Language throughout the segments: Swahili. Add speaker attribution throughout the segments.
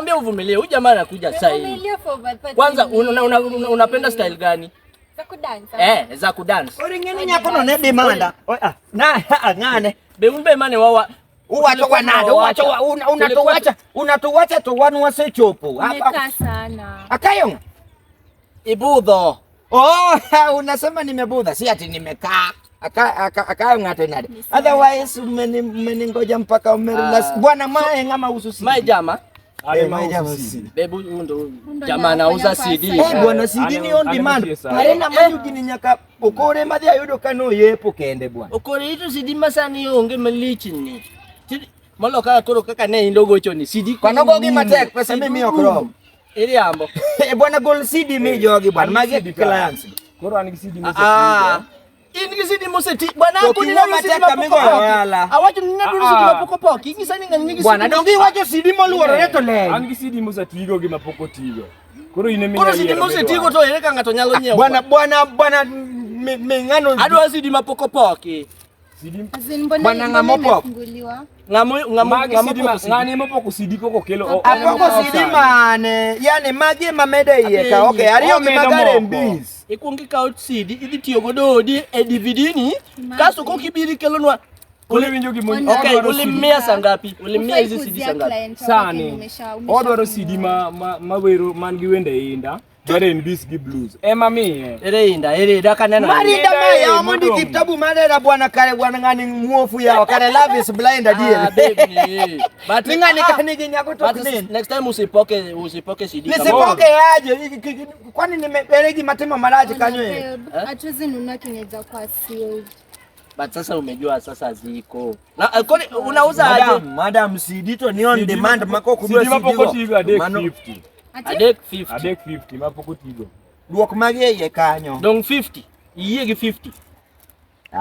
Speaker 1: Nilimwambia uvumilie. Huyu jamaa anakuja sasa hivi. Kwanza unapenda style gani?
Speaker 2: Za kudance.
Speaker 1: Za kudance.
Speaker 3: Oringeni nyako no ne demanda. Na ngane.
Speaker 1: Beumbe mane wawa.
Speaker 3: Uwacho wanado, unatuacha tu wanu wasechopo.
Speaker 2: Nika sana.
Speaker 3: Akayo.
Speaker 1: Ibudho.
Speaker 3: Unasema nimebudha, si ati nimekaa. Akayo ngate nade. Otherwise umeningoja mpaka umerelax. Bwana mae ngama ususi.
Speaker 1: Mae jama.
Speaker 3: Bebu
Speaker 1: ndo jamaa anauza CD.
Speaker 3: Bwana CD ni on demand. Arena manyu gininyaka okore madhi ayudo kano yepo kende bwana.
Speaker 1: Okore ito CD masani onge malichni. Malo kaka kaka ne indogo choni CD
Speaker 3: kwano gogi matek pesa mimi okrom.
Speaker 1: Ili ambo.
Speaker 3: Bwana gold CD mi jogi bwana magi clients.
Speaker 4: Koro an CD mo seti.
Speaker 1: Ini CD mo seti. Bwana hapo ni mateka mingo wala. Awacho ni nadu CD mapoko poki. Ngisa ninga nyingi.
Speaker 3: Bwana dongi wacho CD mo luoro reto le.
Speaker 4: An CD mo seti go gi mapoko tigo. Koro ine
Speaker 1: minya. Koro CD mo seti go to ere ka ngato nyalo nyiewo.
Speaker 3: Bwana mengano.
Speaker 1: Adwa CD mapoko poki.
Speaker 3: Bwana ngamopo.
Speaker 4: Ngani mopoko CD koko kelo.
Speaker 3: Apoko CD mane. Yani magi mamede yeka. Okay, ariyo magare mbis.
Speaker 1: Ikungi ka CD idhi tiyo godo di DVD ni. Kaso ko kibiri kelonwa.
Speaker 4: Winjo gi monyo.
Speaker 1: Okay, ulimia sangapi? Ulimia hizi CD sangapi?
Speaker 4: Sani. Odwaro CD ma wero man gi wende inda. Dware mbis gi blues. Ema miye.
Speaker 1: Ere kanena.
Speaker 3: Marida maya amundi kitabu madera bwana kare bwana ngani muofu yao kare love is blind dear.
Speaker 1: Baby.
Speaker 3: But ngani kanigi nyako to clean.
Speaker 1: Next time usipoke CD.
Speaker 3: Nisipoke aje. Kwani nimeperegi matema maraji kanywe.
Speaker 2: Atuzi nunua kineza kwa sealed.
Speaker 1: But sasa umejua sasa ziko. Na unauza aje?
Speaker 3: Madam CD to ni on demand mako kudwa
Speaker 4: CD mapoko tigo adek 50.
Speaker 1: Adek 50.
Speaker 4: Adek 50 mapoko tigo.
Speaker 3: Duok magi ye kanyo.
Speaker 1: Dong 50. Iye gi 50.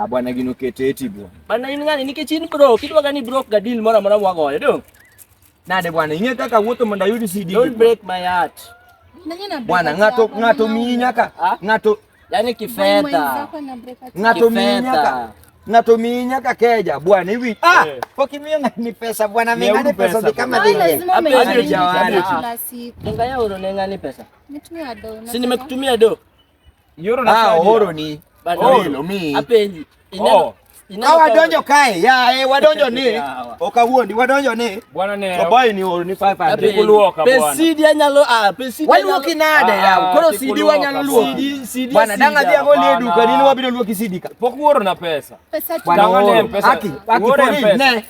Speaker 3: Bwana gino keteti bwana.
Speaker 1: Bana ini ngani nikechini bro. Kidwa gani bro ga deal mora wagoye dong.
Speaker 3: Nade bwana inge kaka wuto monda yudi CD.
Speaker 1: Don't break my heart.
Speaker 3: Bwana ngato minyaka. Ngato
Speaker 1: yani kifedha.
Speaker 3: Ngato minyaka keja bwana hivi. Pokimia ni pesa bwana mengani pesa kama vile.
Speaker 1: Nenga ya oro nenga ni pesa.
Speaker 2: Nitumia do.
Speaker 1: Si nimekutumia do.
Speaker 4: Yoro na
Speaker 3: oro ni.
Speaker 1: Bana mi. Apenji.
Speaker 3: Wadonjo kae. Wadonjo ni. Okawuondi wadonjo ni.
Speaker 4: Bwana ne.
Speaker 3: Oboy ni oro ni 500.
Speaker 4: Kuluoka bwana.
Speaker 1: Pesidi anyalo pesidi.
Speaker 3: Waluoki nade ya. Koro CD wanyalo luoki.
Speaker 1: CD.
Speaker 3: Bwana danga dia go ledu kwa nini wabiro luoki CD ka.
Speaker 4: Pokuoro na pesa.
Speaker 2: Pesa
Speaker 3: bwana pesa. Aki ne.